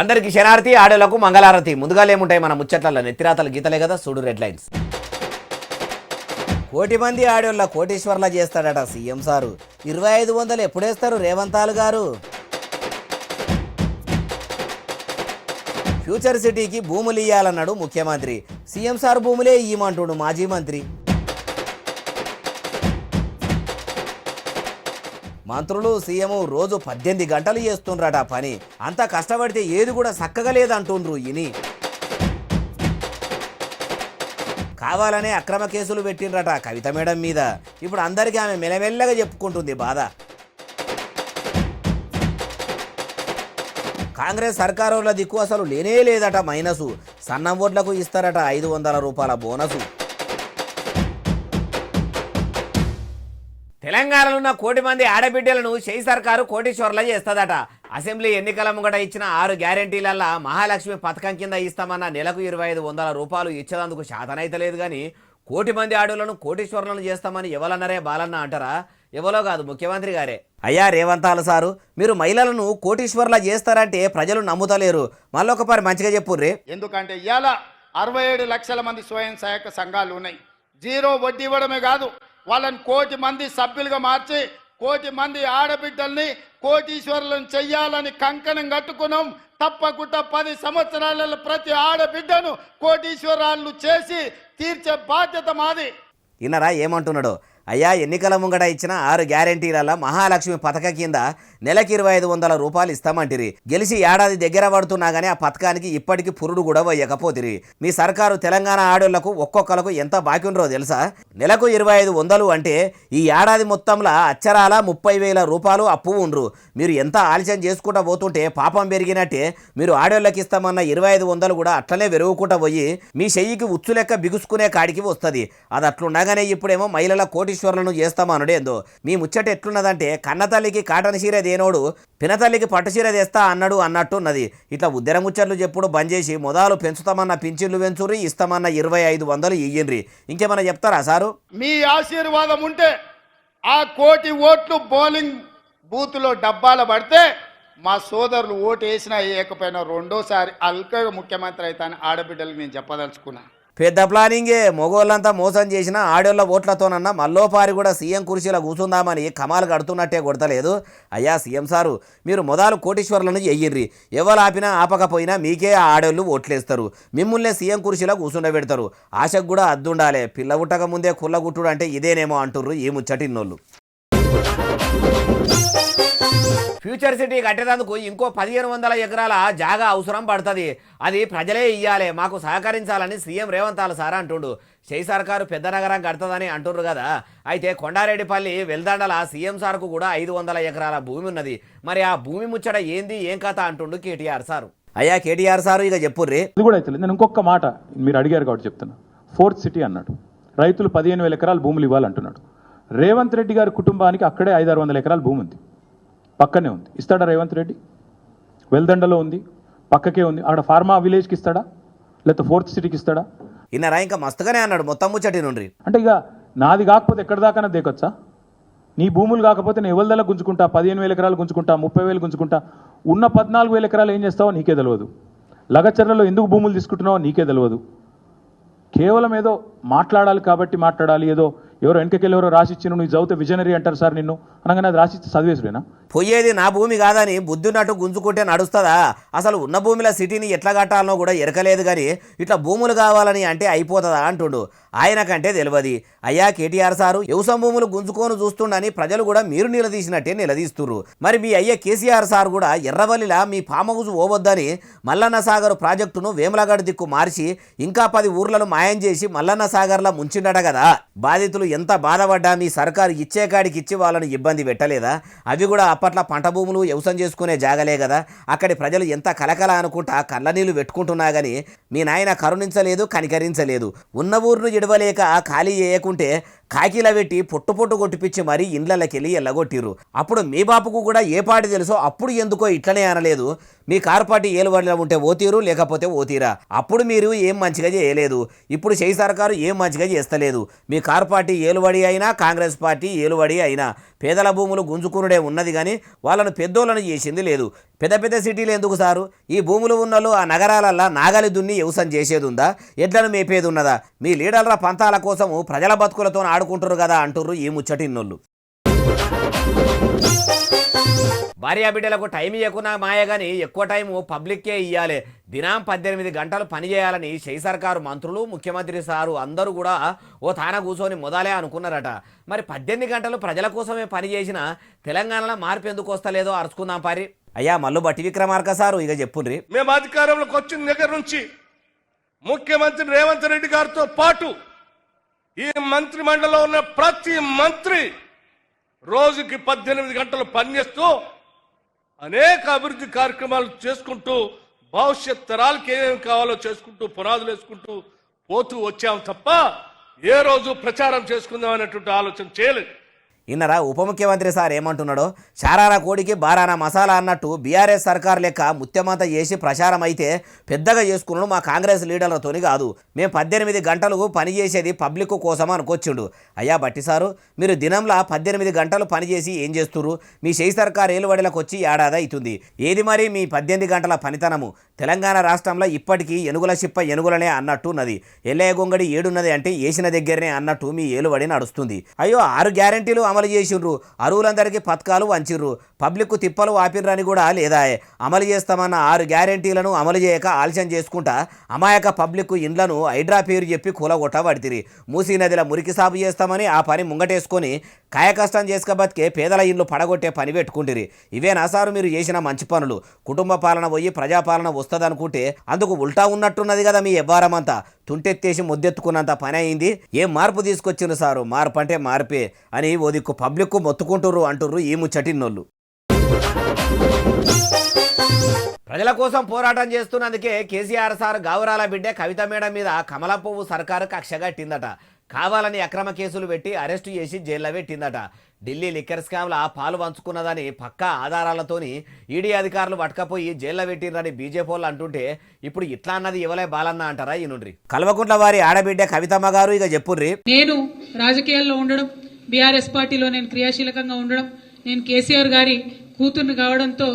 అందరికి శనార్థి ఆడోళ్లకు మంగళారతి. ముందుగా ఏముంటాయి మన ముచ్చట్ల నెత్తిరాతలు గీతలే కదా, చూడు రెడ్ లైన్స్. కోటి మంది ఆడోళ్ళ కోటీశ్వర్ల చేస్తాడట సీఎం సారు. 2500 ఎప్పుడేస్తారు రేవంతాలు గారు? ఫ్యూచర్ సిటీకి భూములు ఇయ్యాలన్నాడు ముఖ్యమంత్రి. సీఎం సార్ భూములే ఇయ్యమంటుడు మాజీ మంత్రి. మంత్రులు సీఎం రోజు 18 గంటలు చేస్తుండ్రట పని. అంత కష్టపడితే ఏది కూడా చక్కగా లేదంటుండ్రు. ఇని కావాలనే అక్రమ కేసులు పెట్టిండ్రట కవిత మేడం మీద. ఇప్పుడు అందరికీ ఆమె మెల్లమెల్లగా చెప్పుకుంటుంది బాధ. కాంగ్రెస్ సర్కారుల దిక్కు అసలు లేనే లేదట మైనసు. సన్నం ఓట్లకు ఇస్తారట 500 రూపాయల బోనసు. తెలంగాణలో ఉన్న కోటి మంది ఆడబిడ్డలను షై సర్కారు కోటీశ్వర్ల చేస్తుందట. అసెంబ్లీ ఎన్నికల ముంగట ఇచ్చిన 6 గ్యారెంటీలల్లా మహాలక్ష్మి పథకం కింద ఇస్తామన్న నెలకు 2500 రూపాయలు ఇచ్చేందుకు శాతనైతలేదు. కానీ కోటి మంది ఆడోళ్లను కోటీశ్వర్లను చేస్తామని ఎవరన్నారే బాలన్న అంటారా? ఎవరో కాదు, ముఖ్యమంత్రి గారే. అయ్యా రేవంతాలు సారు, మీరు మహిళలను కోటీశ్వర్ల చేస్తారంటే ప్రజలు నమ్ముతలేరు. మళ్ళొకసారి మంచిగా చెప్పుర్రి. ఎందుకంటే ఇవాళ 67 లక్షల మంది స్వయం సహాయక సంఘాలు ఉన్నాయి. జీరో వడ్డీ ఇవ్వడమే కాదు, వాళ్ళని 1 కోటి మంది సభ్యులుగా మార్చి 1 కోటి మంది ఆడబిడ్డల్ని కోటీశ్వరులను చెయ్యాలని కంకణం కట్టుకున్నాం. తప్పకుండా 10 సంవత్సరాలలో ప్రతి ఆడబిడ్డను కోటీశ్వరాలు చేసి తీర్చే బాధ్యత మాది. ఇన్నరా ఏమంటున్నాడో? అయ్యా ఎన్నికల ముంగట ఇచ్చిన 6 గ్యారెంటీలలో మహాలక్ష్మి పథకం కింద నెలకి 2500 రూపాయలు ఇస్తామంటిరి. గెలిచి ఏడాది దగ్గర పడుతున్నా కానీ ఆ పథకానికి ఇప్పటికీ పురుడు కూడా వేయకపోతిరి. మీ సర్కారు తెలంగాణ ఆడోళ్లకు ఒక్కొక్కలకు ఎంత బాకీ ఉండరో తెలుసా? నెలకు 2500 అంటే ఈ ఏడాది మొత్తంలో అచ్చరాల 30,000 రూపాయలు అప్పు ఉండ్రు. మీరు ఎంత ఆలస్యం చేసుకుంటా పోతుంటే పాపం పెరిగినట్టే మీరు ఆడోళ్ళకి ఇస్తామన్న 2500 కూడా అట్లనే వెరుగుకుంటా పోయి మీ చెయ్యికి ఉచ్చు లెక్క బిగుసుకునే కాడికి వస్తుంది. అది అట్లుండగానే ఇప్పుడేమో మహిళల కోటీశ్వర్లను చేస్తామనుడేందో. మీ ముచ్చట ఎట్లున్నదంటే కన్నతల్లికి కాటన్ చీర దేనోడు పినతల్లికి పట్టు చీర తెస్తా అన్నాడు అన్నట్టున్నది. ఇట్లా ఉద్దర ముచ్చట్లు చెప్పుడు బంద్ చేసి మొదలు పెంచుతామన్న పింఛన్లు పెంచుర్రి, ఇస్తామన్న 2500 ఇయ్యండ్రి. ఇంకేమన్నా చెప్తారా సారు? మీ ఆశీర్వాదం ఉంటే ఆ 1 కోటి ఓట్లు బౌలింగ్ బూత్లో డబ్బాల పడితే మా సోదరులు ఓటు వేసినా వేయకపోయినా రెండోసారి అల్కగా ముఖ్యమంత్రి అవుతాను ఆడబిడ్డలకు నేను చెప్పదలుచుకున్నా. పెద్ద ప్లానింగే. మొగోళ్ళంతా మోసం చేసిన ఆడోళ్ళ ఓట్లతోనన్నా మల్లోపారి కూడా సీఎం కుర్చీలో కూర్చుందామని కమాలు కడుతున్నట్టే కొడతలేదు. అయ్యా సీఎం సారు, మీరు మొదలు కోటీశ్వర్లను చెయ్యిర్రి. ఎవరు ఆపినా ఆపకపోయినా మీకే ఆ ఆడోళ్ళు ఓట్లేస్తారు. మిమ్మల్నే సీఎం కుర్చీలో కూర్చుండబెడతారు. ఆశకు కూడా అద్దుండాలే. పిల్ల గుట్టక ముందే కుల్లగుట్టుడు అంటే ఇదేనేమో అంటుర్రు ఈ ముచ్చటిన్నోళ్ళు. ఫ్యూచర్ సిటీ కట్టేందుకు ఇంకో 1500 ఎకరాల జాగా అవసరం పడుతుంది. అది ప్రజలే ఇయ్యాలి, మాకు సహకరించాలని సీఎం రేవంతాలు సార్ అంటుండు. షై సర్కారు పెద్ద నగరం కడుతుందని అంటుర్రు కదా. అయితే కొండారెడ్డిపల్లి వెల్దండల సీఎం సార్కు కూడా 500 ఎకరాల భూమి ఉన్నది. మరి ఆ భూమి ముచ్చట ఏంది ఏం కథ అంటుండు కేటీఆర్ సారు. అయ్యా కేటీఆర్ సారు ఇక చెప్పుర్రి. ఇది కూడా అయితే నేను ఇంకొక మాట మీరు అడిగారు కాబట్టి చెప్తున్నా. 4th సిటీ అన్నాడు, రైతులు 15,000 ఎకరాల భూములు ఇవ్వాలంటున్నాడు. రేవంత్ రెడ్డి గారి కుటుంబానికి అక్కడే 500-600 ఎకరాల భూమి ఉంది, పక్కనే ఉంది. ఇస్తాడా రేవంత్ రెడ్డి? వెల్దండలో ఉంది, పక్కకే ఉంది. అక్కడ ఫార్మా విలేజ్కి ఇస్తాడా, లేకపోతే 4th సిటీకి ఇస్తాడా? ఇన్నరా ఇంకా మస్తుగానే అన్నాడు మొత్తం ముచ్చటి నుండి. అంటే ఇక నాది కాకపోతే ఎక్కడి దాకా దేకొచ్చా? నీ భూములు కాకపోతే నేను ఎవరిదలా గుంజుకుంటా, 15,000 ఎకరాలు గుంజుకుంటా, 30,000 గుంజుకుంటా. ఉన్న 14,000 ఎకరాలు ఏం చేస్తావో నీకే తెలియదు. లగచర్లలో ఎందుకు భూములు తీసుకుంటున్నావో నీకే తెలియదు. కేవలం ఏదో మాట్లాడాలి కాబట్టి మాట్లాడాలి. ఏదో ఎవరో వెనకకెళ్ళి ఎవరో రాసిచ్చిన నువ్వు చదివితే విజనరీ అంటారు సార్ నిన్ను అనగానే అది రాసిచ్చి చదివేసుడేనా? పోయేది నా భూమి కాదని బుద్ధున్నట్టు గుంజుకుంటే నడుస్తుందా? అసలు ఉన్న భూమిలో సిటీని ఎట్లా కట్టాలనో కూడా ఎరకలేదు. కానీ ఇట్లా భూములు కావాలని అంటే అయిపోతుందా అంటుండు. ఆయనకంటే తెలియదు. అయ్యా కేటీఆర్ సారు, వ్యవసాయ భూములు గుంజుకొని చూస్తుండని ప్రజలు కూడా మీరు నిలదీసినట్టే నిలదీస్తున్నారు. మరి మీ అయ్యే కేసీఆర్ సార్ కూడా ఎర్రవల్లిలా మీ ఫామ్ హౌస్ పోవద్దని మల్లన్న సాగర్ ప్రాజెక్టును వేములగడ్డ దిక్కు మార్చి ఇంకా 10 ఊర్లను మాయం చేసి మల్లన్న సాగర్లా ముంచిండట కదా. బాధితులు ఎంత బాధపడ్డా మీ సర్కారు ఇచ్చే కాడికి ఇచ్చి వాళ్ళని ఇబ్బంది పెట్టలేదా? అవి కూడా అప్పట్లో పంట భూములు వ్యవసాయం చేసుకునే జాగలే కదా. అక్కడి ప్రజలు ఎంత కలకల అనుకుంటా కళ్ళ నీళ్లు పెట్టుకుంటున్నా కానీ మీ నాయన కరుణించలేదు, కనికరించలేదు. ఉన్న ఊరును ఇడవలేక ఖాళీ చేయకుంటే కాకిలా పెట్టి పొట్టు కొట్టిపిచ్చి మరీ ఇండ్లకెళ్ళి ఎల్లగొట్టిర్రు. అప్పుడు మీ బాపుకు కూడా ఏ పార్టీ తెలుసో అప్పుడు ఎందుకో ఇట్లనే అనలేదు. మీ కారు పార్టీ ఏలుబడిలో ఉంటే ఓతీరు, లేకపోతే ఓతీరా. అప్పుడు మీరు ఏం మంచిగా చేయలేదు. ఇప్పుడు షై సర్కారు ఏం మంచిగా చేస్తలేదు. మీ కారు పార్టీ ఏలుబడి అయినా కాంగ్రెస్ పార్టీ ఏలుబడి అయినా పేదల భూములు గుంజుకునుడే ఉన్నది కానీ వాళ్ళను పెద్దోళ్ళను చేసింది లేదు. పెద్ద పెద్ద సిటీలు ఎందుకు సారు? ఈ భూములు ఉన్నోళ్ళు ఆ నగరాలల్లా నాగలి దున్ని వ్యవసాయం చేసేది ఉందా? ఎడ్లను మేపేది ఉన్నదా? మీ లీడర్ల పంతాల కోసము ప్రజల బతుకులతో ఆడుకుంటారు కదా అంటుర్రు ఈ ముచ్చటిన్నోళ్ళు. భార్యా బిడ్డలకు టైం ఇవ్వకున్నా మాయగాని ఎక్కువ టైము పబ్లిక్కే ఇవ్వాలి. దినం 18 గంటలు పనిచేయాలని షై సర్కారు మంత్రులు, ముఖ్యమంత్రి సారు అందరూ కూడా ఓ తాన కూర్చొని మొదలే అనుకున్నారట. మరి 18 గంటలు ప్రజల కోసమే పనిచేసిన తెలంగాణలో మార్పు ఎందుకు వస్తలేదో అరుచుకుందాం పారి. అయ్యా మల్లు బట్టి విక్రమార్క సారు ఇక చెప్పుండ్రి. మేము అధికారంలోకి వచ్చిన దగ్గర నుంచి ముఖ్యమంత్రి రేవంత్ రెడ్డి గారితో పాటు ఈ మంత్రి మండలిలో ఉన్న ప్రతి మంత్రి రోజుకి 18 గంటలు పనిచేస్తూ అనేక అభివృద్ధి కార్యక్రమాలు చేసుకుంటూ భవిష్యత్ తరాలకి ఏమేమి కావాలో చేసుకుంటూ పునాదులు వేసుకుంటూ పోతూ వచ్చాం తప్ప ఏ రోజు ప్రచారం చేసుకుందాం అనేటువంటి ఆలోచన చేయలేదు. ఇన్నరా ఉప ముఖ్యమంత్రి సార్ ఏమంటున్నాడో? శారారా కోడికి బారానా మసాలా అన్నట్టు బీఆర్ఎస్ సర్కార్ లెక్క ముత్యమంతా చేసి ప్రచారం అయితే పెద్దగా చేసుకున్నాడు మా కాంగ్రెస్ లీడర్లతోని కాదు. మేము 18 గంటలు పనిచేసేది పబ్లిక్ కోసం అనుకొచ్చిండు. అయ్యా బట్టి సారు, మీరు దినంలో 18 గంటలు పనిచేసి ఏం చేస్తున్నారు? మీ షై సర్కార్ ఏలుబడిలకు వచ్చి ఏడాది అవుతుంది. ఏది మరి మీ 18 గంటల పనితనము? తెలంగాణ రాష్ట్రంలో ఇప్పటికీ ఎనుగుల చిప్ప ఎనుగులనే అన్నట్టున్నది. ఎల్లయ్య గొంగడి ఏడున్నది అంటే ఏసిన దగ్గరనే అన్నట్టు మీ ఏలుబడి నడుస్తుంది. అయ్యో 6 గ్యారెంటీలు అమలు చేసిండ్రు, అరువులందరికీ పథకాలు వంచిర్రు, పబ్లిక్ తిప్పలు ఆపిర్రని కూడా లేదా? అమలు చేస్తామన్న 6 గ్యారెంటీలను అమలు చేయక ఆలస్యం చేసుకుంటా అమాయక పబ్లిక్ ఇండ్లను హైడ్రా పేరు చెప్పి కూలగొట్టబడితిరి. మూసీ నదిలో మురికి సాగు చేస్తామని ఆ పని ముంగటేసుకొని కాయకష్టం చేసుక బతికే పేదల ఇండ్లు పడగొట్టే పని పెట్టుకుంటిరి. ఇవేనా సారు మీరు చేసిన మంచి పనులు? కుటుంబ పాలన పోయి ప్రజాపాలన వస్తుందనుకుంటే అందుకు ఉల్టా ఉన్నట్టున్నది కదా మీ వ్యవహారమంతా. తుంటెత్తేసి ముద్దెత్తుకున్నంత పని అయింది. ఏం మార్పు తీసుకొచ్చిండ్రు సారు? మార్పు అంటే మార్పే అని ఓ దిక్కు పబ్లిక్ మొత్తుకుంటుర్రు అంటుర్రు ఈ ముచ్చటిన్నోళ్ళు. ప్రజల కోసం పోరాటం చేస్తున్నందుకే కేసీఆర్ సార్ గౌరాల బిడ్డ కవిత మేడం మీద కమల పువ్వు సర్కారు కక్ష కట్టిందట. కావాలని అక్రమ కేసులు పెట్టి అరెస్టు చేసి జైల్లో పెట్టిందట. ఢిల్లీ లిక్కర్ స్కామ్లో పాలు పంచుకున్నదని పక్కా ఆధారాలతోని ఈడీ అధికారులు పట్టుకపోయి జైల్లో పెట్టిందని బీజేపీ వాళ్ళు అంటుంటే ఇప్పుడు ఇట్లా అన్నది ఇవ్వలే బాలన్న అంటారా? ఈ నుండి కల్వకుంట్ల వారి ఆడబిడ్డ కవితమ్మ గారు ఇక చెప్పుర్రి. నేను రాజకీయాల్లో ఉండడం, బీఆర్ఎస్ పార్టీలో నేను క్రియాశీలకంగా ఉండడం, నేను కేసీఆర్ గారి కూతుర్ని కావడంతో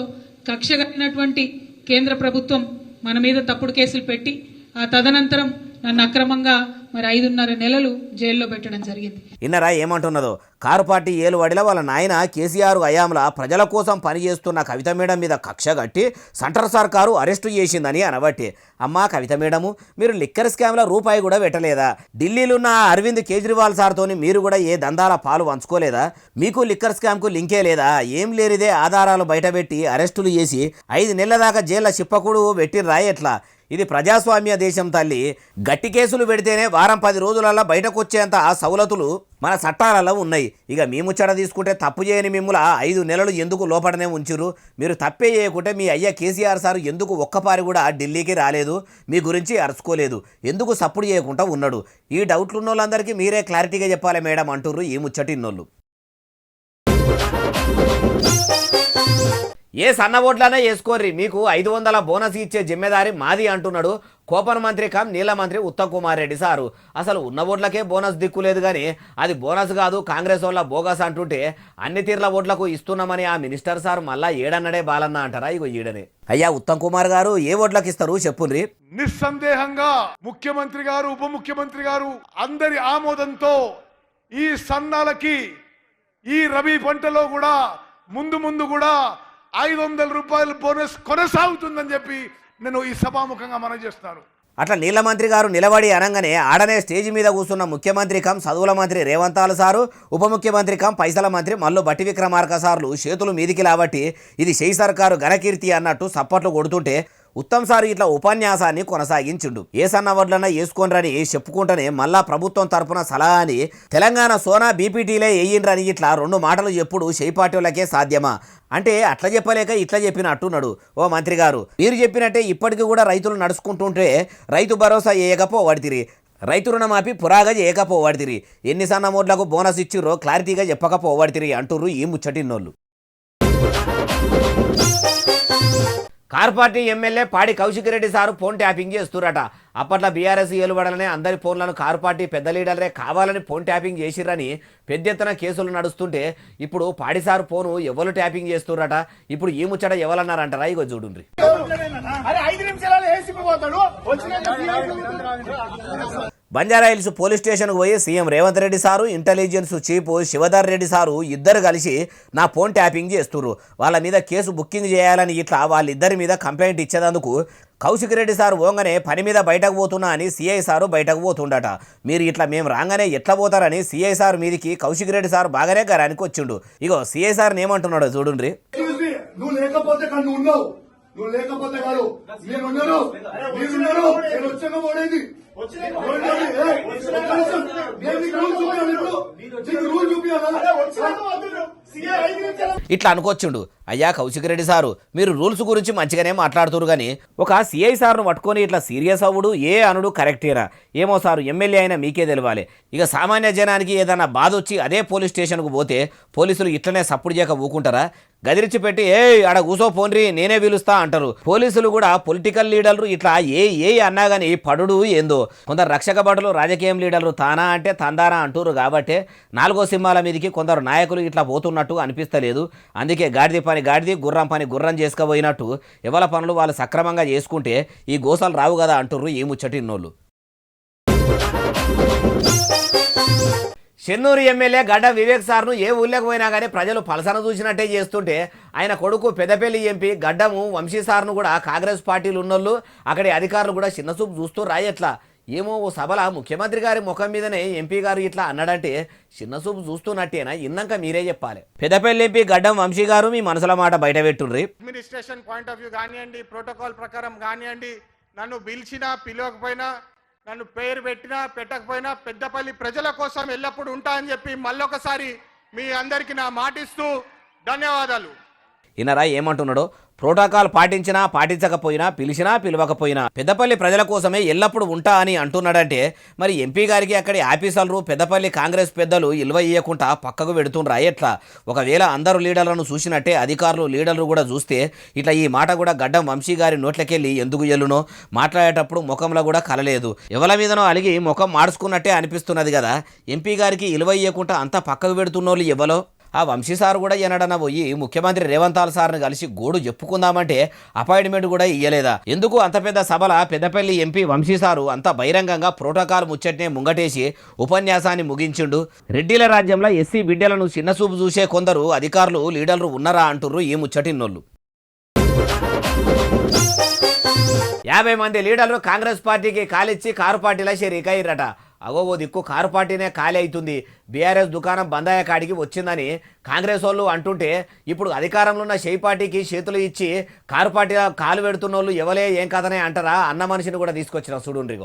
కక్ష కట్టినటువంటి కేంద్ర ప్రభుత్వం మన మీద తప్పుడు కేసులు పెట్టి ఆ తదనంతరం నన్ను అక్రమంగా మరి 5.5 నెలలు జైల్లో పెట్టడం జరిగింది. ఇన్నరా ఏమంటున్నదో? కారు పార్టీ ఏలువాడిలో వాళ్ళ నాయన కేసీఆర్ హయాంలో ప్రజల కోసం పనిచేస్తున్న కవిత మేడం మీద కక్ష కట్టి సెంటర్ సర్కారు అరెస్టు చేసిందని అనబట్టి. అమ్మా కవిత మేడము, మీరు లిక్కర్ స్కామ్లో రూపాయి కూడా పెట్టలేదా? ఢిల్లీలో ఉన్న అరవింద్ కేజ్రీవాల్ సార్తోని మీరు కూడా ఏ దందాల పాలు పంచుకోలేదా? మీకు లిక్కర్ స్కామ్కు లింకే లేదా? ఏం లేనిదే ఆధారాలు బయటపెట్టి అరెస్టులు చేసి 5 నెలల దాకా జైల్లో చిప్పకూడు పెట్టిర్రా ఎట్లా? ఇది ప్రజాస్వామ్య దేశం తల్లి. గట్టి కేసులు పెడితేనే వారం 10 రోజులలో బయటకు వచ్చేంత ఆ సౌలతులు మన చట్టాలలో ఉన్నాయి. ఇక మీ ముచ్చట తీసుకుంటే తప్పు చేయని మిమ్ముల 5 నెలలు ఎందుకు లోపడనే ఉంచిరు? మీరు తప్పే చేయకుంటే మీ అయ్య కేసీఆర్ సార్ ఎందుకు ఒక్కపారి కూడా ఢిల్లీకి రాలేదు? మీ గురించి అరుచుకోలేదు? ఎందుకు సప్పుడు చేయకుండా ఉన్నాడు? ఈ డౌట్లు ఉన్న వాళ్ళందరికీ మీరే క్లారిటీగా చెప్పాలి మేడం అంటుర్రు ఈ ముచ్చటిన్నోళ్ళు. ఏ సన్న ఓట్లనే వేసుకోర్రి, మీకు 500 బోనస్ ఇచ్చే జిమ్మెదారి మాది అంటున్నాడు కోపన్ మంత్రి కమ్ నీళ్ల మంత్రి ఉత్తమ్ కుమార్ రెడ్డి సారు. అసలు ఉన్న ఓట్లకే బోనస్ దిక్కులేదు కానీ అది బోనస్ కాదు కాంగ్రెస్ వాళ్ళ బోగస్ అంటుంటే అన్ని తీర్ల ఓట్లకు ఇస్తున్నామని ఆ మినిస్టర్ సార్ మళ్ళా ఏడన్నడే బాలన్న అంటారా? ఇగో ఈడనే. అయ్యా ఉత్తమ్ కుమార్ గారు ఏ ఓట్లకు ఇస్తారు చెప్పుర్రి. నిస్సందేహంగా ముఖ్యమంత్రి గారు, ఉప ముఖ్యమంత్రి గారు అందరి ఆమోదంతో ఈ సన్నాలకి ఈ రబీ పంటలో కూడా ముందు కూడా 500 రూపాయల బోనస్ కొనసాగుతుందని చెప్పి నేను ఈ సభాముఖంగా మనం చేస్తున్నాను. అట్లా నీళ్ల మంత్రి గారు నిలబడి అనగానే ఆడనే స్టేజ్ మీద కూర్చున్న ముఖ్యమంత్రి కం చదువుల మంత్రి రేవంతాలు సారు, ఉప ముఖ్యమంత్రి కం పైసల మంత్రి మల్లు బట్టి విక్రమార్క సార్లు చేతులు మీదికి లాబట్టి ఇది షై సర్కారు ఘనకీర్తి అన్నట్టు సప్పట్లు కొడుతుంటే ఉత్తమ్ సార్ ఇట్లా ఉపన్యాసాన్ని కొనసాగించిండు. ఏ సన్న వడ్లన్నా వేసుకోనరని చెప్పుకుంటేనే మళ్ళా ప్రభుత్వం తరపున సలహా అని తెలంగాణ సోనా బీపీటీలే వేయిండ్రని ఇట్లా 2 మాటలు చెప్పుడు షై పార్టీలకే సాధ్యమా? అంటే అట్లా చెప్పలేక ఇట్లా చెప్పినట్టున్నాడు. ఓ మంత్రి గారు, మీరు చెప్పినట్టే ఇప్పటికీ కూడా రైతులు నడుచుకుంటుంటే రైతు భరోసా వేయకపోవడితిరి, రైతు రుణమాఫీ పురాగా చేయకపోవడితిరి, ఎన్ని సన్న మోడ్లకు బోనస్ ఇచ్చిర్రో క్లారిటీగా చెప్పకపోవడితిరి అంటుర్రు ఈ ముచ్చటిన్నోళ్ళు. Car party MLA Padi Kaushik Reddy sir phone tapping చేస్తురట. అప్పట్లో బీఆర్ఎస్ ఏలుబడలనే అందరి ఫోన్లను కారు పార్టీ పెద్ద లీడర్లే కావాలని ఫోన్ ట్యాపింగ్ చేసిరని పెద్ద ఎత్తున కేసులు నడుస్తుంటే ఇప్పుడు పాడిసారు ఫోను ఎవరు ట్యాపింగ్ చేస్తురట. ఇప్పుడు ఈ ముచ్చట ఎవరన్నారంటారా? ఇగో చూడుండ్రి. బంజారాహిల్స్ పోలీస్ స్టేషన్కు పోయి CM Revanth Reddy sir, intelligence chief Shivadhar Reddy sir ఇద్దరు కలిసి నా ఫోన్ ట్యాపింగ్ చేస్తుర్రు. వాళ్ళ మీద కేసు బుకింగ్ చేయాలని ఇట్లా వాళ్ళిద్దరి మీద కంప్లైంట్ ఇచ్చేందుకు కౌశిక్ రెడ్డి సారు పోగానే పని మీద బయటకు పోతున్నా అని సిఐ సారు బయటకు పోతుండట. మీరు ఇట్లా మేము రాగానే ఎట్లా పోతారని సిఐ సారు మీదికి కౌశిక్ రెడ్డి సారు బాగానే గరానికి వచ్చిండు. ఇగో సిఐ సార్ ఏమంటున్నాడో చూడుండ్రి. నువ్వు లేకపోతే కన్ను ఉన్నావు, నువ్వు లేకపోతే కాదు నేనున్నాను, నేనున్నాను, నేను వచ్చాక పోడేది ఇట్లా అనుకోవచ్చుండు. అయ్యా కౌశిక్ రెడ్డి సారు, మీరు రూల్స్ గురించి మంచిగానే మాట్లాడుతురు కానీ ఒక సిఐ సార్ను పట్టుకొని ఇట్లా సీరియస్ అవ్వడు ఏ అనుడు కరెక్టేనా? ఏమో సారు, ఎమ్మెల్యే అయినా మీకే తెలవాలి. ఇక సామాన్య జనానికి ఏదైనా బాధ వచ్చి అదే పోలీస్ స్టేషన్కు పోతే పోలీసులు ఇట్లనే సప్పుడు చేయక ఊకుంటారా? గదిరిచి పెట్టి ఆడ కూసో పోన్రి నేనే పిలుస్తా అంటారు. పోలీసులు కూడా పొలిటికల్ లీడర్లు ఇట్లా ఏ అన్నా కానీ పడుడు ఏందో. కొందరు రక్షక భటులు రాజకీయం లీడర్లు తానా అంటే తందానా అంటారు. కాబట్టి 4వ సింహాల మీదకి కొందరు నాయకులు ఇట్లా పోతున్నట్టు అనిపిస్తలేదు. అందుకే గాడిది పని గాడిది, గుర్రం పని గుర్రం చేసుకుపోయినట్టు ఎవల పనులు వాళ్ళు సక్రమంగా చేసుకుంటే ఈ గోసాలు రావు కదా అంటుర్రు ఈ ముచ్చటిన్నోళ్ళు. చెన్నూరు ఎమ్మెల్యే గడ్డ వివేక్ సార్ను ఏ ఊళ్ళకి పోయినా కానీ ప్రజలు పలసన చూసినట్టే చేస్తుంటే ఆయన కొడుకు పెద్దపల్లి ఎంపీ గడ్డము వంశీ సార్ను కూడా కాంగ్రెస్ పార్టీలు ఉన్నోళ్ళు అక్కడి అధికారులు కూడా చిన్నచూపు చూస్తూ రాయట్లా. ఏమో ఓ సభల ముఖ్యమంత్రి గారి ముఖం మీదనే ఎంపీ గారు ఇట్లా అన్నాడంటే చిన్నచూపు చూస్తున్నట్టేనా? ఇన్నాక మీరే చెప్పాలి. పెద్దపల్లి ఎంపీ గడ్డం వంశీ గారు మీ మనసుల మాట బయట పెట్టుండ్రి. అడ్మినిస్ట్రేషన్ పాయింట్ ఆఫ్ వ్యూ కానివ్వండి, ప్రోటోకాల్ ప్రకారం కానివ్వండి, నన్ను పిలిచినా పిలవకపోయినా, నన్ను పేరు పెట్టినా పెట్టకపోయినా పెద్దపల్లి ప్రజల కోసం ఎల్లప్పుడూ ఉంటా అని చెప్పి మళ్ళొకసారి మీ అందరికీ నా మాటిస్తూ ధన్యవాదాలు. ఈయనరా ఏమంటున్నాడో? ప్రోటోకాల్ పాటించినా పాటించకపోయినా పిలిచినా పిలవకపోయినా పెద్దపల్లి ప్రజల కోసమే ఎల్లప్పుడూ ఉంటా అని అంటున్నాడంటే మరి ఎంపీ గారికి అక్కడి ఆఫీసర్లు పెద్దపల్లి కాంగ్రెస్ పెద్దలు ఇల్వ ఇయ్యకుండా పక్కకు పెడుతుండ్రా ఎట్లా? ఒకవేళ అందరూ లీడర్లను చూసినట్టే అధికారులు లీడర్లు కూడా చూస్తే ఇట్లా ఈ మాట కూడా గడ్డం వంశీ గారి నోట్లకెళ్ళి ఎందుకు ఎల్లునో? మాట్లాడేటప్పుడు ముఖంలో కూడా కలలేదు. ఎవరి మీదనో అలిగి ముఖం మార్చుకున్నట్టే అనిపిస్తున్నది కదా. ఎంపీ గారికి ఇల్వ ఇయ్యకుండా అంతా పక్కకు పెడుతున్నోళ్ళు ఎవలో? ఆ వంశీ సార్ కూడా ఎనడన పోయి ముఖ్యమంత్రి రేవంత్ సార్ని కలిసి గోడు చెప్పుకుందామంటే అపాయింట్మెంట్ కూడా ఇయ్యలేదా? ఎందుకు అంత పెద్ద సభల పెద్దపల్లి ఎంపీ వంశీ సారు అంత బహిరంగంగా ప్రోటోకాల్ ముచ్చట్నే ముంగటేసి ఉపన్యాసాన్ని ముగించిండు. రెడ్డిల రాజ్యంలో ఎస్సీ బిడ్డలను చిన్నచూపు చూసే కొందరు అధికారులు లీడర్లు ఉన్నారా అంటుర్రు ఈ ముచ్చటిన్నోళ్ళు. 50 మంది లీడర్లు కాంగ్రెస్ పార్టీకి కాలిచ్చి కారు పార్టీలో షరీకయ్యారట. అగో ఓ దిక్కు కారు పార్టీనే ఖాళీ అవుతుంది, బీఆర్ఎస్ దుకాణం బందయ్య కాడికి వచ్చిందని కాంగ్రెస్ వాళ్ళు అంటుంటే ఇప్పుడు అధికారంలో ఉన్న షెయి పార్టీకి చేతులు ఇచ్చి కారు పార్టీలో కాలు పెడుతున్న వాళ్ళు ఎవలే ఏం కథనే అంటారా? అన్న మనిషిని కూడా తీసుకొచ్చిన చూడుండ్రి.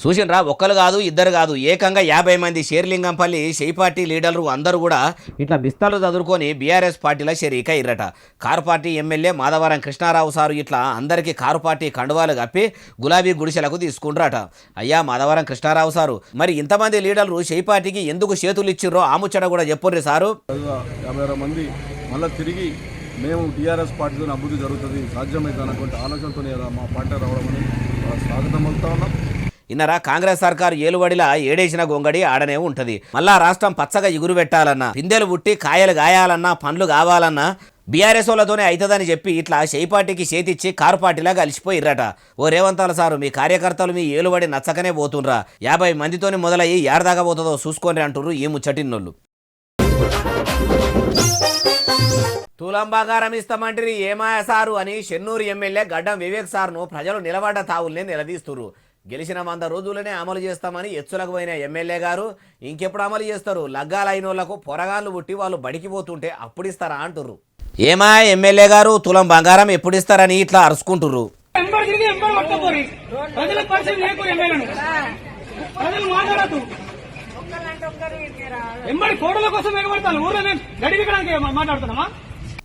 చూసినరా, ఒక్కరు కాదు ఇద్దరు కాదు ఏకంగా 50 మంది షేర్లింగంపల్లి షెయి పార్టీ లీడర్లు అందరూ కూడా ఇట్లా బిస్తాలు చదువుకొని బీఆర్ఎస్ పార్టీలో షరీక ఇర్రట. Car party MLA Madhavaram Krishnarao sir ఇట్లా అందరికీ కారు పార్టీ కండువాలు కప్పి గులాబీ గుడిసెలకు తీసుకుంటారట. అయ్యా మాధవరం కృష్ణారావు సారు, మరి ఇంతమంది లీడర్లు షెయి పార్టీకి ఎందుకు చేతులు ఇచ్చిర్రో ఆ ముచ్చట కూడా చెప్పుర్రి సారు. 50 మంది మళ్ళీ తిరిగి మేము టీఆర్ఎస్ పార్టీతో అభివృద్ధి జరుగుతుంది సాధ్యమైతే అనుకుంటే ఆలోచనతోనే మా పార్టీ రావడం అని స్వాగతం పలుకుతా ఉన్నాం. ఇన్నరా, కాంగ్రెస్ సర్కారు ఏలుబడిలా ఏడేసిన గొంగడి ఆడనే ఉంటది. మళ్ళా రాష్ట్రం పచ్చగా ఇగురు పెట్టాలన్నా, పిందెలు పుట్టి కాయలు గాయాలన్నా, పండ్లు కావాలన్నా బీఆర్ఎస్ వాళ్ళతోనే అవుతుందని చెప్పి ఇట్లా షెయి పార్టీకి చేతిచ్చి కారు పార్టీలా కలిసిపోయిర్రట. ఓ రేవంతాల సారు, మీ కార్యకర్తలు మీ ఏలుబడి నచ్చకనే పోతుండ్రా, 50 మందితోని మొదలయ్యి ఏడదాకా పోతుందో చూసుకొని అంటుర్రు ఈ ముచ్చటిన్నోళ్ళు. తులం బంగారం ఇస్తామంటారు ఏమాయ సారు అని చెన్నూరు ఎమ్మెల్యే గడ్డం వివేక్ సార్ను ప్రజలు నిలబడ్డ తావుల్నే నిలదీస్తున్నారు. గెలిచిన 100 రోజులనే అమలు చేస్తామని ఎచ్చులకు పోయిన ఎమ్మెల్యే గారు ఇంకెప్పుడు అమలు చేస్తారు? లగ్గాలైన వాళ్ళకు పొరగాళ్ళు పుట్టి వాళ్ళు బడికి పోతుంటే అప్పుడు ఇస్తారా అంటుర్రు. ఏమా ఎమ్మెల్యే గారు తులం బంగారం ఎప్పుడు ఇస్తారని ఇట్లా అరుచుకుంటుర్రు.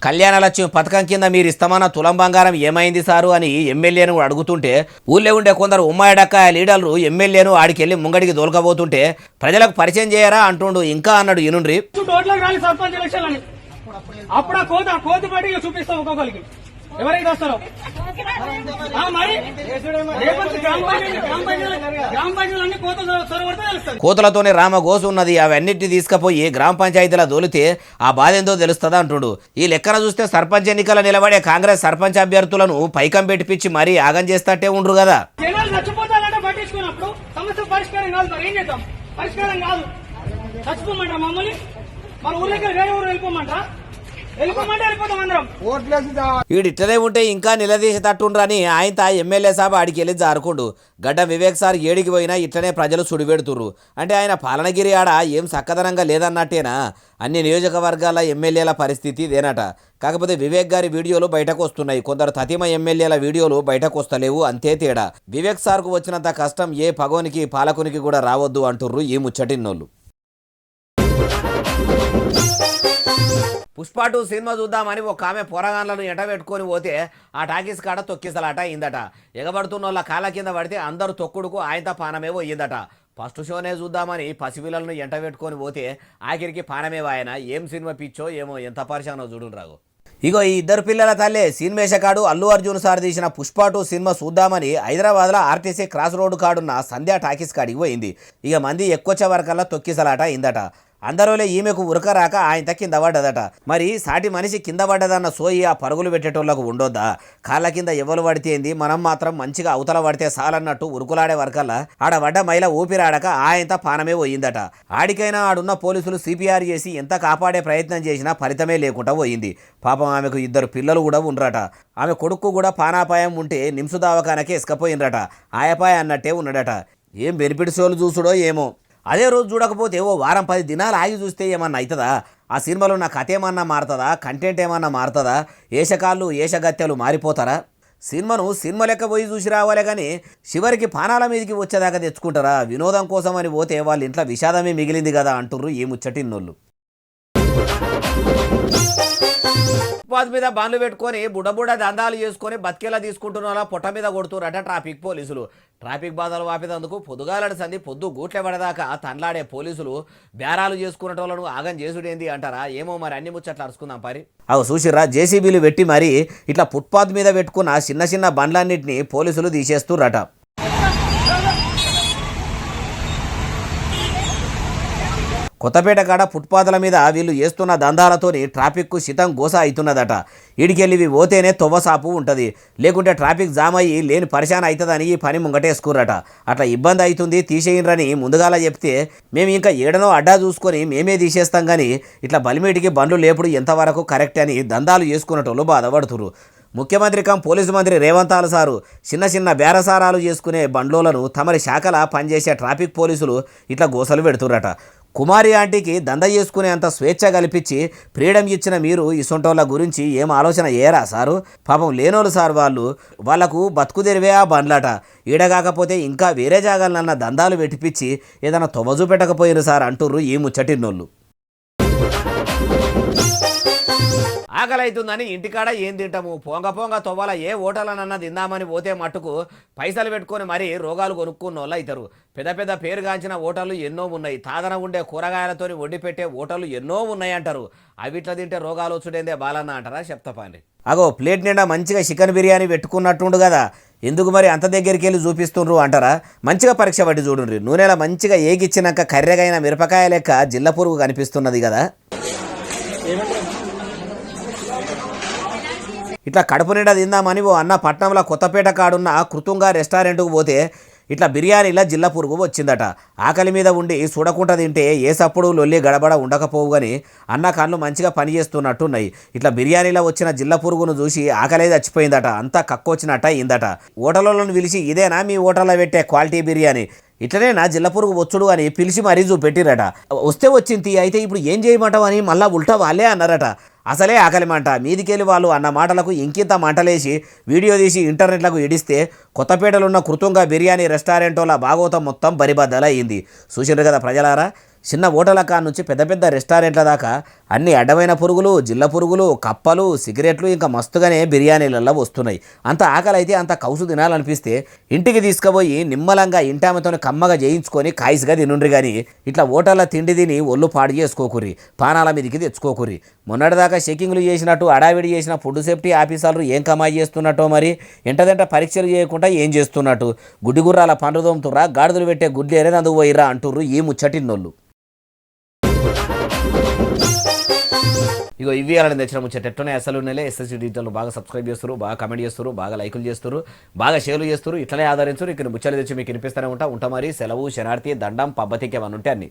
కళ్యాణ లక్ష్యం పథకం కింద మీరు ఇస్తామన్న తులం బంగారం ఏమైంది సారు అని ఎమ్మెల్యేను అడుగుతుంటే ఊళ్ళో ఉండే కొందరు ఉమ్మాయిడక్క లీడర్లు ఎమ్మెల్యేను ఆడికెళ్ళి ముంగడికి దోలకపోతుంటే ప్రజలకు పరిచయం చేయరా అంటుండు. ఇంకా అన్నాడు ఈనుండ్రి. అప్పుడు ఆ కోతి బట్టి చూపిస్తాం ఒక్కొక్కరికి ఎవరైతే వస్తారో మరి గ్రామ పంచాయతీలన్నీ కోతలు చొరబడితే తెలుస్తుంది. కోతలతోనే రామగోసు ఉన్నది. అవన్నిటిని తీసుకుపోయి గ్రామ పంచాయతీల దోలితే ఆ బాధ ఏందో తెలుస్తుంది అంటుడు. ఈ లెక్కన చూస్తే సర్పంచ్ ఎన్నికల నిలబడే కాంగ్రెస్ సర్పంచ్ అభ్యర్థులను పైకం పెట్టిపించి మరీ ఆగం చేస్తట్టే ఉండ్రు కదా. జనాలు చచ్చిపోతారంటే పట్టించుకున్నప్పుడు సమస్య పరిష్కారం కాదు. మరి ఏం చేద్దాం? పరిష్కారం కాదు. చచ్చిపోమంటారా మమ్మల్ని? మన ఊళ్ళకి వేరే ఊరు వెళ్ళిపోమంటారా? వెళ్ళిపోమంటే వెళ్ళిపోతాం అందరం. వీడిట్లనే ఉంటే ఇంకా నిలదీసేటట్టుండ్రని ఆయన ఎమ్మెల్యే సాబ్ ఆడికి వెళ్ళి జారుకుండు. గడ్డ వివేక్ సార్ ఏడికి పోయినా ఇట్లనే ప్రజలు సుడిపెడుతుర్రు. అంటే ఆయన పాలనగిరి ఆడ ఏం చక్కదనంగా లేదన్నట్టేనా? అన్ని నియోజకవర్గాల ఎమ్మెల్యేల పరిస్థితి ఇదేనట. కాకపోతే వివేక్ గారి వీడియోలు బయటకు వస్తున్నాయి. కొందరు తతిమ ఎమ్మెల్యేల వీడియోలు బయటకు వస్తలేవు, అంతే తేడా. వివేక్ సార్కు వచ్చినంత కష్టం ఏ పగోనికి పాలకునికి కూడా రావద్దు అంటుర్రు ఈ ముచ్చటిన్నోళ్ళు. పుష్ప 2 సినిమా చూద్దామని ఒక ఆమె పోరగాన్లను ఎంట పెట్టుకొని పోతే ఆ టాకీస్ కాడ తొక్కిసలాట అయిందట. ఎగబడుతున్న వాళ్ళ కాళ్ళ కింద పడితే అందరూ తొక్కుడుకు ఆయనతో పానమే పోయిందట. ఫస్ట్ షోనే చూద్దామని పసిపిల్లలను ఎంట పెట్టుకొని పోతే ఆఖరికి పానమే ఆయన. ఏం సినిమా పిచ్చో ఏమో, ఎంత పరిశానో చూడును రాగు. ఇగో ఈ ఇద్దరు పిల్లల తల్లే సీన్మేషకాడు అల్లు అర్జున్ సార్ తీసిన పుష్ప 2 సినిమా చూద్దామని హైదరాబాద్లో ఆర్టీసీ క్రాస్ రోడ్డు కాడున్న సంధ్యా టాకీస్ కాడికి పోయింది. ఇక మంది ఎక్కువచ్చే వరకల్లా తొక్కిసలాట అయిందట. అందరోలే ఈమెకు ఉరకరాక ఆయన కింద పడ్డదట. మరి సాటి మనిషి కింద పడ్డదన్న సోయి ఆ పరుగులు పెట్టేటోళ్లకు ఉండొద్దా? కాళ్ళ కింద ఎవరు పడితేంది, మనం మాత్రం మంచిగా అవతల పడితే సాలన్నట్టు ఉరుకులాడే వరకల్లా ఆడ పడ్డ మైల ఊపిరాడక ఆయన పానమే పోయిందట. ఆడికైనా ఆడున్న పోలీసులు సిపిఆర్ చేసి ఎంత కాపాడే ప్రయత్నం చేసినా ఫలితమే లేకుండా పోయింది. పాపం ఆమెకు 2 పిల్లలు కూడా ఉండరట. ఆమె కొడుకు కూడా పానాపాయం ఉంటే నిమ్సు దవాఖానకే ఇసుకపోయిండ్రట. ఆయపాయ అన్నట్టే ఉన్నాడట. ఏం బెనిఫిట్ షోలు చూసుడో ఏమో. అదే రోజు చూడకపోతే ఓ వారం 10 దినాలు ఆగి చూస్తే ఏమన్నా అవుతుందా? ఆ సినిమాలో నా కథ ఏమన్నా మారుతుందా? కంటెంట్ ఏమన్నా మారుతుందా? ఏషకాళ్ళు ఏషగత్యాలు మారిపోతారా? సినిమా లెక్క పోయి చూసి రావాలే కానీ చివరికి పానాల మీదకి వచ్చేదాకా తెచ్చుకుంటారా? వినోదం కోసం అని పోతే వాళ్ళ ఇంట్లో విషాదమే మిగిలింది కదా అంటుర్రు ఈ ముచ్చటిన్నోళ్ళు. ఫుట్పాత్ మీద బండ్లు పెట్టుకొని బుడబుడ దందాలు చేసుకొని బతికేలా తీసుకుంటున్న వాళ్ళ పొట్ట మీద కొడుతురట ట్రాఫిక్ పోలీసులు. ట్రాఫిక్ బాధలు వాపేందుకు పొద్దుగాలడి సంది పొద్దు గూట్లే పడదాకా తన్లాడే పోలీసులు బేరాలు చేసుకునేటోళ్ళను ఆగం చేసుడేంది అంటారా? ఏమో మరి, అన్ని ముచ్చట్లు అరుచుకుందాం పరి. అవు చూసిర్రా, జేసీబీలు పెట్టి మరి ఇట్లా ఫుట్పాత్ మీద పెట్టుకున్న చిన్న చిన్న బండ్లన్నింటినీ పోలీసులు తీసేస్తురట. కొత్తపేట కాడ ఫుట్పాత్ల మీద వీళ్ళు చేస్తున్న దందాలతోని ట్రాఫిక్కు శితం గోస అవుతున్నదట. ఈడికెళ్ళి పోతేనే తొవ్వసాపు ఉంటుంది, లేకుంటే ట్రాఫిక్ జామ్ అయ్యి లేని పరిశాన అవుతుందని ఈ పని ముంగటేసుకుర్రట. అట్లా ఇబ్బంది అవుతుంది తీసేయండ్రని ముందుగాల చెప్తే మేము ఇంకా ఏడనో అడ్డా చూసుకొని మేమే తీసేస్తాం కానీ ఇట్లా బలిమీటికి బండ్లు లేపుడు ఎంతవరకు కరెక్ట్ అని దందాలు చేసుకునేటోళ్ళు బాధపడుతురు. ముఖ్యమంత్రి పోలీసు మంత్రి రేవంత్ సారు చిన్న చిన్న బేరసారాలు చేసుకునే బండ్లోలను తమరి శాఖల పనిచేసే ట్రాఫిక్ పోలీసులు ఇట్లా గోసలు పెడుతురట. కుమారి ఆంటీకి దంద చేసుకునే అంత స్వేచ్ఛ కల్పించి ఫ్రీడమ్ ఇచ్చిన మీరు ఇసొంటోళ్ళ గురించి ఏం ఆలోచన చేయరా సారు? పాపం లేనోళ్ళు సార్, వాళ్ళకు బతుకు తెరివే ఆ బండ్లట. ఈడగాకపోతే ఇంకా వేరే జాగాలన్న దందాలు పెట్టిపిచ్చి ఏదైనా తొవ్వజు పెట్టకపోయారు సార్ అంటుర్రు ఈ ముచ్చటిన్నోళ్ళు. ఆకలి అవుతుందని ఇంటికాడ ఏం తింటాము? పొంగ తొవ్వాల ఏ హోటలనన్నా తిందామని పోతే మట్టుకు పైసలు పెట్టుకొని మరీ రోగాలు కొనుక్కున్న వాళ్ళు అవుతారు. పెద్ద పేరుగాంచిన హోటళ్ళు ఎన్నో ఉన్నాయి. తాదన ఉండే కూరగాయలతో వండి పెట్టే హోటళ్ళు ఎన్నో ఉన్నాయి అంటారు. అవిట్లా తింటే రోగాలు వచ్చుడేందే బాలన్న అంటారా? చెప్తాపండి. అగో ప్లేట్ నిండా మంచిగా చికెన్ బిర్యానీ పెట్టుకున్నట్టుండు కదా, ఎందుకు మరి అంత దగ్గరికి వెళ్ళి చూపిస్తుండ్రు అంటారా? మంచిగా పరీక్ష పట్టి చూడండి. నూనెలా మంచిగా ఏగిచ్చినాక కర్రెగైన మిరపకాయ లెక్క జిల్ల పురుగు కనిపిస్తున్నది కదా. ఇట్లా కడుపు నిండా తిందామని ఓ అన్న పట్నంలో కొత్తపేట కాడున్న కృతుంగా రెస్టారెంట్కు పోతే ఇట్లా బిర్యానీలా జిల్ల పురుగు వచ్చిందట. ఆకలి మీద ఉండి చూడకుండా తింటే ఏ సప్పుడు లొల్లి గడబడ ఉండకపోవు కానీ అన్న కళ్ళు మంచిగా పనిచేస్తున్నట్టున్నాయి. ఇట్లా బిర్యానీలో వచ్చిన జిల్ల పురుగును చూసి ఆకలే చచ్చిపోయిందట. అంతా కక్కొచ్చినట్ట అయిందట. హోటళ్ళను పిలిచి ఇదేనా మీ హోటల్లో పెట్టే క్వాలిటీ బిర్యానీ, ఇట్లనే నా జిల్ల పురుగు వచ్చుడు అని పిలిచి మరీ చూపెట్టిరట. వస్తే వచ్చింది, అయితే ఇప్పుడు ఏం చేయమంటావు అని మళ్ళా ఉల్టా వాళ్ళే అన్నారట. అసలే ఆకలి మంట మీదికెళ్ళి వాళ్ళు అన్న మాటలకు ఇంకింత మంటలేసి వీడియో తీసి ఇంటర్నెట్లకు ఇడిస్తే కొత్తపేటలో ఉన్న కృతంగా బిర్యానీ రెస్టారెంట్ల భాగవతం మొత్తం బరిబద్దలయ్యింది. చూసిండ్రు కదా ప్రజలారా. చిన్న హోటళ్ళ కాడ నుంచి పెద్ద పెద్ద రెస్టారెంట్ల దాకా అన్ని అడ్డమైన పురుగులు, జిల్ల పురుగులు, కప్పలు, సిగరెట్లు ఇంకా మస్తుగానే బిర్యానీలలో వస్తున్నాయి. అంత ఆకలి అయితే అంత కౌసు తినాలనిపిస్తే ఇంటికి తీసుకుపోయి నిమ్మలంగా ఇంటామెతో కమ్మగా చేయించుకొని కాయిస్గా తినుండ్రి కానీ ఇట్లా హోటళ్ళ తిండి తిని ఒళ్ళు పాడు చేసుకోకుర్రి, పానాల మీదకి తెచ్చుకోకుర్రి. మొన్నటిదాకా చెకింగ్లు చేసినట్టు అడావిడి చేసిన ఫుడ్ సేఫ్టీ ఆఫీసర్లు ఏం కమాయి చేస్తున్నట్టో మరి, ఎంటదంట పరీక్షలు చేయకుండా ఏం చేస్తున్నట్టు, గుడ్డిగుర్రాల పండ్లు తోముతుర్రా, గాడిదలు పెట్టే గుడ్లు ఎరేనందుకు పోయిర్రా అంటుర్రు ఈ ముచ్చటిన్నోళ్ళు. ఇగో ఇవి అలాంటి తెచ్చిన ముచ్చట ఎట్టునే అసలు నెలే ఎస్ఎస్సీ డిజిటల్ బాగా సబ్స్క్రైబ్ చేస్తారు, బాగా కమెంట్ చేస్తారు, బాగా లైకులు చేస్తారు, బాగా షేర్లు చేస్తారు. ఇట్లనే ఆదరించారు. ఇక్కడ ముచ్చలు తెచ్చి మీకు వినిపిస్తూనే ఉంటా మరి. సెలవు, శనార్థి, దండం, పబ్బతికి ఏమన్నా ఉంటే అన్ని.